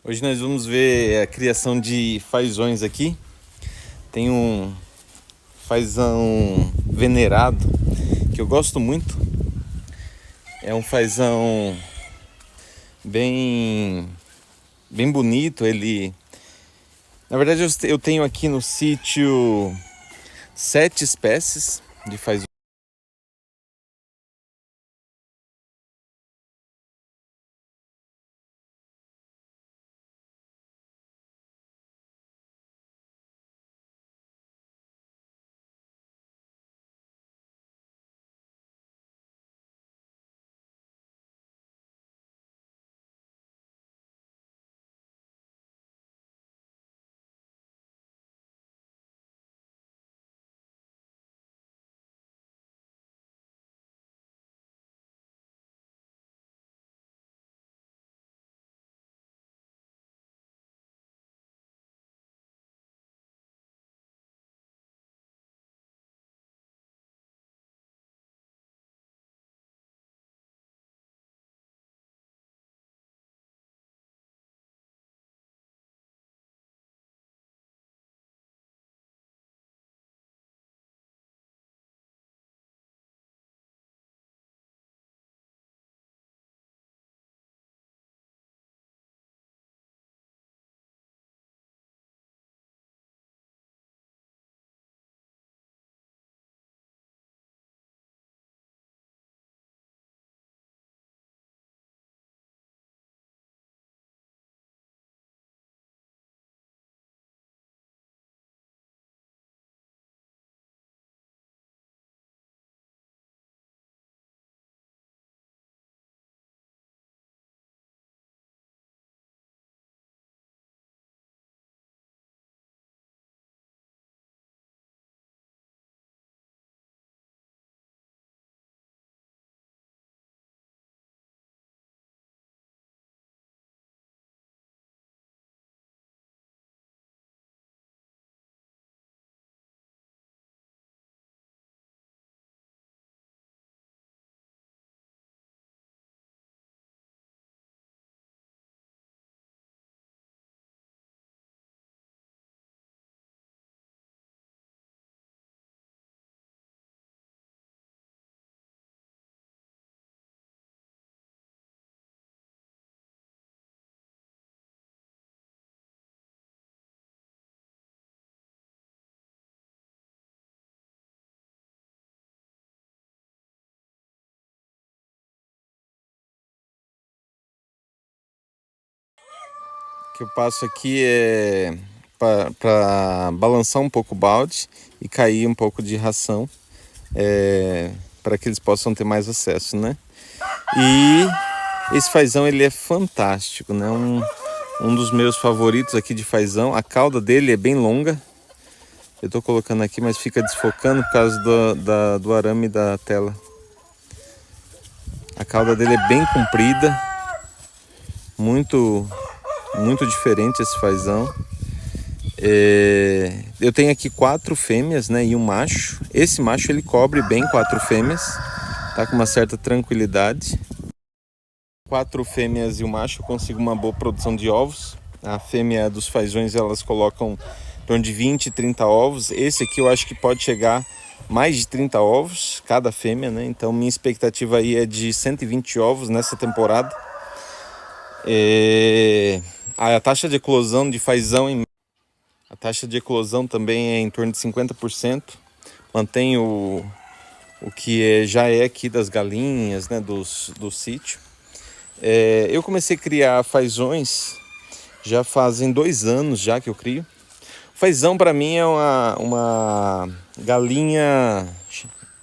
Hoje nós vamos ver a criação de fazões aqui. Tem um fazão venerado que eu gosto muito. É um fazão bem bonito. Na verdade, eu tenho aqui no sítio 7 espécies de fazões. O que eu passo aqui é para balançar um pouco o balde e cair um pouco de ração, para que eles possam ter mais acesso, né? E esse fazão ele é fantástico, né? Um dos meus favoritos aqui de fazão. A cauda dele é bem longa. Eu tô colocando aqui, mas fica desfocando por causa do arame da tela. A cauda dele é bem comprida, muito diferente esse fazão. Eu tenho aqui 4 fêmeas, né, e um macho. Esse macho ele cobre bem 4 fêmeas, tá com uma certa tranquilidade. 4 fêmeas e um macho eu consigo uma boa produção de ovos. A fêmea dos fazões elas colocam em torno de 20, 30 ovos. Esse aqui eu acho que pode chegar mais de 30 ovos cada fêmea, né? Então minha expectativa aí é de 120 ovos nessa temporada. A taxa de eclosão de fazão a taxa de eclosão também é em torno de 50%. Mantém o que já é aqui das galinhas, né, do sítio. Eu comecei a criar fazões já fazem 2 anos já que eu crio. Fazão para mim é uma galinha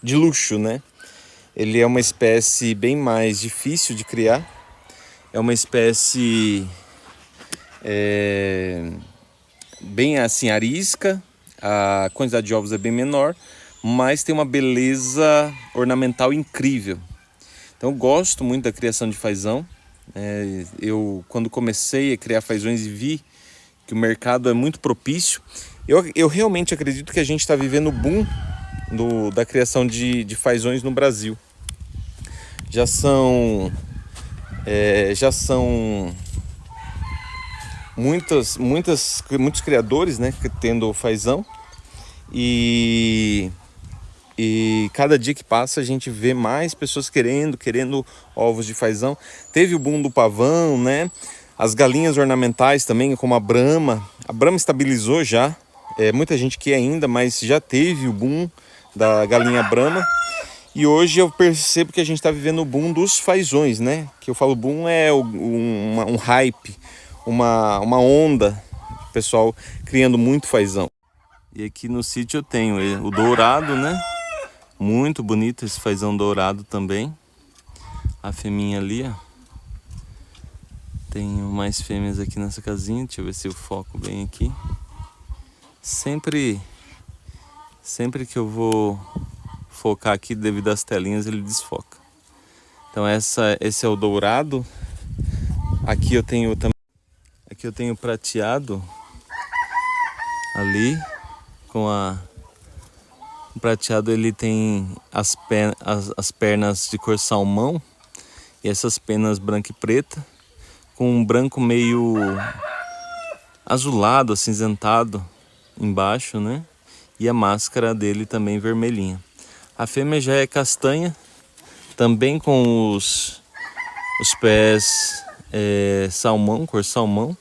de luxo, né? Ele é uma espécie bem mais difícil de criar. É uma espécie bem assim arisca. A quantidade de ovos é bem menor, mas tem uma beleza ornamental incrível. Então eu gosto muito da criação de fazão. Eu quando comecei a criar fazões e vi que o mercado é muito propício, eu realmente acredito que a gente está vivendo o boom da criação de fazões no Brasil. Já são muitos criadores, né, tendo fazão. E cada dia que passa a gente vê mais pessoas querendo ovos de fazão. Teve o boom do pavão, né? As galinhas ornamentais também, como a Brahma. A Brahma estabilizou já. Muita gente quer ainda, mas já teve o boom da galinha Brahma. E hoje eu percebo que a gente está vivendo o boom dos fazões, né? Que eu falo boom é um hype, uma onda. O pessoal criando muito fazão. E aqui no sítio eu tenho o dourado, né? Muito bonito esse fazão dourado também. A fêmea ali, ó. Tenho mais fêmeas aqui nessa casinha. Deixa eu ver se eu foco bem aqui. Sempre que eu vou focar aqui devido às telinhas, ele desfoca. Então esse é o dourado. Aqui eu tenho prateado ali com o prateado. Ele tem as pernas de cor salmão e essas penas branca e preta com um branco meio azulado, acinzentado embaixo, né? E a máscara dele também vermelhinha. A fêmea já é castanha, também com os pés salmão, cor salmão.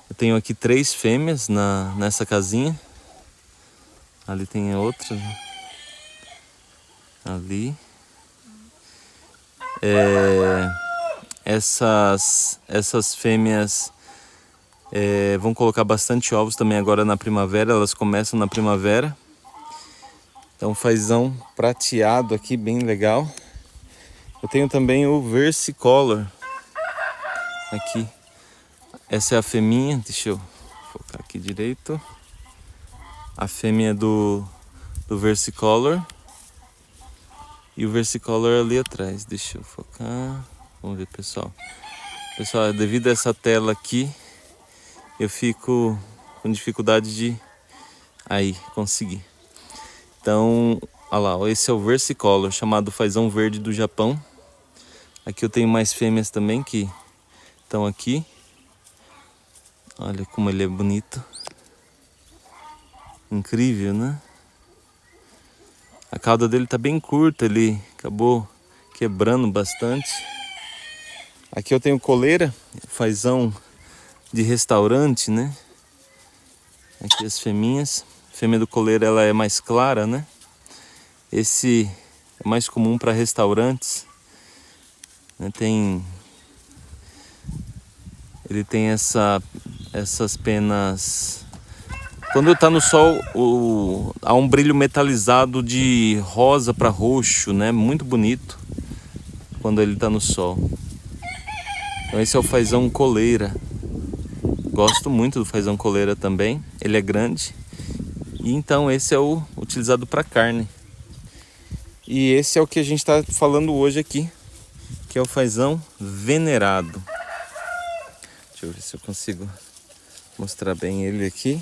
Eu tenho aqui 3 fêmeas nessa casinha. Ali tem outra. Ali. Essas fêmeas vão colocar bastante ovos também agora na primavera. Elas começam na primavera. Então fazão prateado aqui, bem legal. Eu tenho também o versicolor aqui. Essa é a fêmea. Deixa eu focar aqui direito. A fêmea do versicolor. E o versicolor ali atrás. Deixa eu focar. Vamos ver, pessoal. Pessoal, devido a essa tela aqui, eu fico com dificuldade de conseguir. Então, olha lá, esse é o versicolor, chamado fazão verde do Japão. Aqui eu tenho mais fêmeas também que estão aqui. Olha como ele é bonito. Incrível, né? A cauda dele tá bem curta, ele acabou quebrando bastante. Aqui eu tenho coleira, fazão de restaurante, né? Aqui as fêmeas. A fêmea do coleira, ela é mais clara, né? Esse é mais comum para restaurantes. Ele tem essas penas. Quando está no sol, há um brilho metalizado de rosa para roxo, né? Muito bonito quando ele está no sol. Então esse é o fazão coleira. Gosto muito do fazão coleira também. Ele é grande. E então esse é o utilizado para carne. E esse é o que a gente está falando hoje aqui, que é o fazão venerado. Deixa eu ver se eu consigo mostrar bem ele aqui.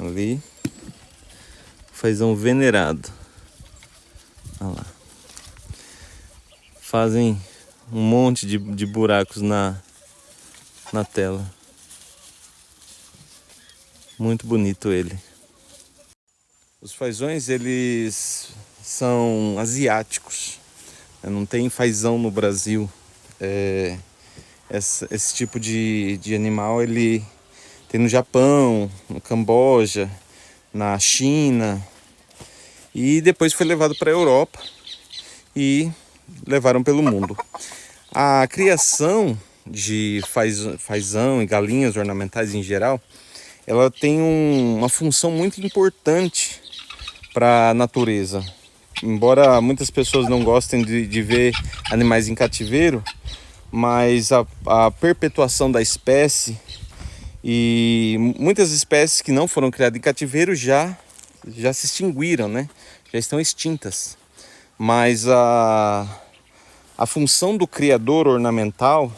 Ali. Fazão venerado. Olha lá. Fazem um monte de buracos na tela. Muito bonito ele. Os fazões, eles são asiáticos. Não tem fazão no Brasil. Esse tipo de animal ele tem no Japão, no Camboja, na China. E depois foi levado para a Europa e levaram pelo mundo. A criação de fazão e galinhas ornamentais em geral, ela tem uma função muito importante para a natureza. Embora muitas pessoas não gostem de ver animais em cativeiro, mas a perpetuação da espécie e muitas espécies que não foram criadas em cativeiro já se extinguiram, né? Já estão extintas. Mas a função do criador ornamental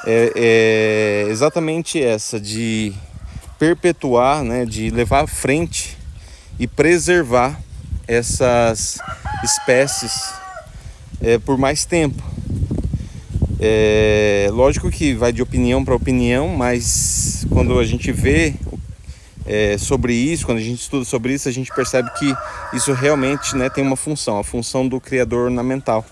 é exatamente essa, de perpetuar, né? De levar à frente e preservar essas espécies por mais tempo. Lógico que vai de opinião para opinião, mas quando a gente vê sobre isso, quando a gente estuda sobre isso, a gente percebe que isso realmente, né, tem uma função, a função do criador ornamental.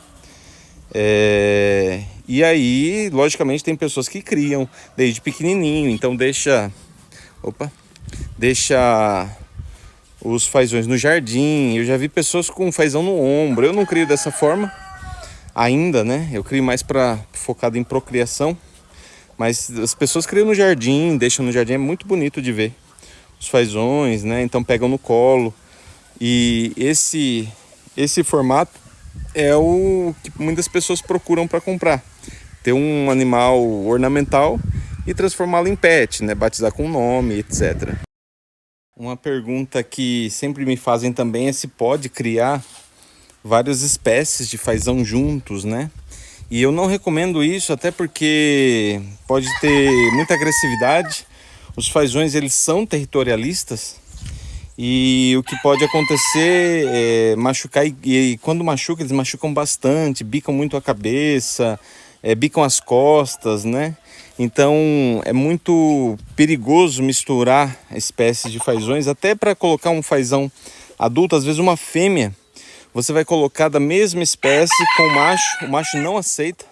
E aí, logicamente, tem pessoas que criam desde pequenininho, então deixa os fazões no jardim. Eu já vi pessoas com fazão no ombro. Eu não crio dessa forma ainda, né? Eu crio mais focado em procriação, mas as pessoas criam no jardim, deixam no jardim, é muito bonito de ver os fazões, né? Então pegam no colo. E esse formato é o que muitas pessoas procuram para comprar. Ter um animal ornamental e transformá-lo em pet, né? Batizar com nome, etc. Uma pergunta que sempre me fazem também é se pode criar várias espécies de fazão juntos, né? E eu não recomendo isso, até porque pode ter muita agressividade. Os fazões, eles são territorialistas e o que pode acontecer é machucar, e quando machuca, eles machucam bastante, bicam muito a cabeça, bicam as costas, né? Então é muito perigoso misturar espécies de fazões, até para colocar um fazão adulto, às vezes uma fêmea, você vai colocar da mesma espécie com o macho não aceita.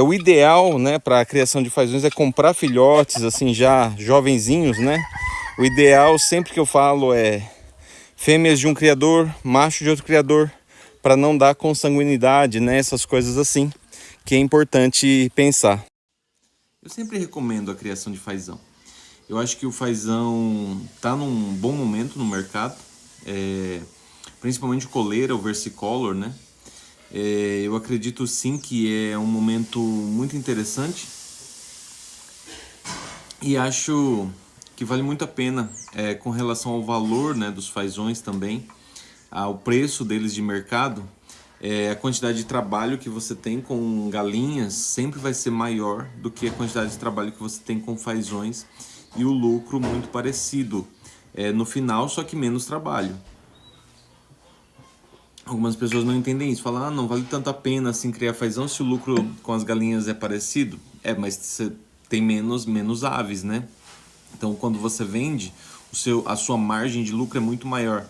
O ideal, né, para a criação de fazões é comprar filhotes assim já jovenzinhos, né? O ideal sempre que eu falo é fêmeas de um criador, macho de outro criador, para não dar consanguinidade, né? Essas coisas assim, que é importante pensar. Eu sempre recomendo a criação de fazão. Eu acho que o fazão está num bom momento no mercado, principalmente o coleira, o versicolor, né? Eu acredito sim que é um momento muito interessante e acho que vale muito a pena com relação ao valor, né, dos fazões também, ao preço deles de mercado. A quantidade de trabalho que você tem com galinhas sempre vai ser maior do que a quantidade de trabalho que você tem com fazões, e o lucro muito parecido no final, só que menos trabalho. Algumas pessoas não entendem isso, falam, não vale tanto a pena assim criar fazão se o lucro com as galinhas é parecido. Mas você tem menos aves, né? Então quando você vende, a sua margem de lucro é muito maior.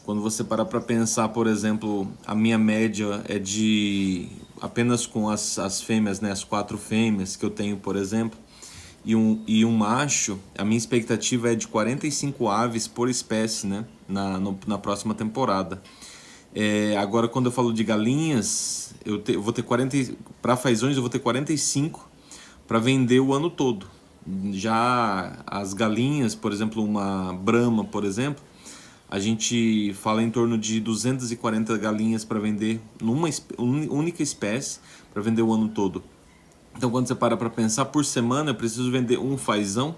Quando você parar para pensar, por exemplo, a minha média é de apenas com as fêmeas, né, as 4 fêmeas que eu tenho, por exemplo, e um macho, a minha expectativa é de 45 aves por espécie, né, na próxima temporada. Agora, quando eu falo de galinhas, eu vou ter 40, para fazões eu vou ter 45 para vender o ano todo. Já as galinhas, por exemplo, uma Brahma, por exemplo, a gente fala em torno de 240 galinhas para vender numa única espécie, para vender o ano todo. Então, quando você para pensar, por semana eu preciso vender um fazão,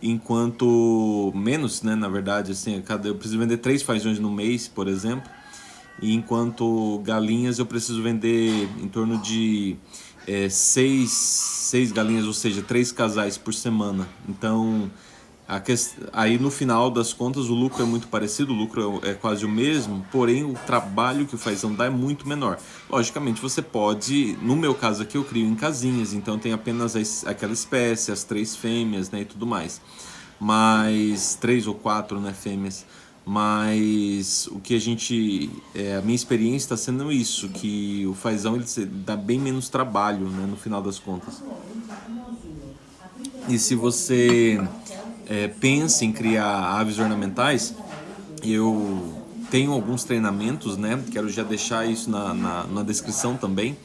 enquanto menos, né, na verdade, assim, eu preciso vender 3 fazões no mês, por exemplo, e enquanto galinhas eu preciso vender em torno de 6 galinhas, ou seja, 3 casais por semana. Então, aí no final das contas o lucro é muito parecido, o lucro é quase o mesmo, porém o trabalho que o fazão dá é muito menor. Logicamente você pode, no meu caso aqui eu crio em casinhas, então tem apenas aquela espécie, as 3 fêmeas, né, e tudo mais, mas 3 ou 4, né, fêmeas. Mas o que a minha experiência está sendo isso, que o fazão ele dá bem menos trabalho, né, no final das contas. E se você pensa em criar aves ornamentais, eu tenho alguns treinamentos, né? Quero já deixar isso na descrição também,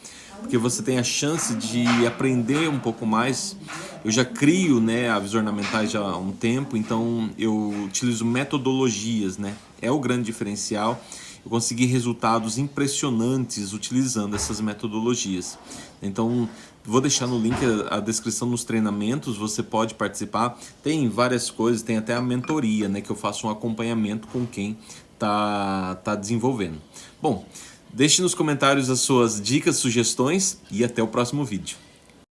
porque você tem a chance de aprender um pouco mais. Eu já crio, né, aves ornamentais já há um tempo, então eu utilizo metodologias, né? É o grande diferencial. Eu consegui resultados impressionantes utilizando essas metodologias. Então, vou deixar no link a descrição nos treinamentos, você pode participar. Tem várias coisas, tem até a mentoria, né, que eu faço um acompanhamento com quem tá desenvolvendo. Bom, deixe nos comentários as suas dicas, sugestões e até o próximo vídeo.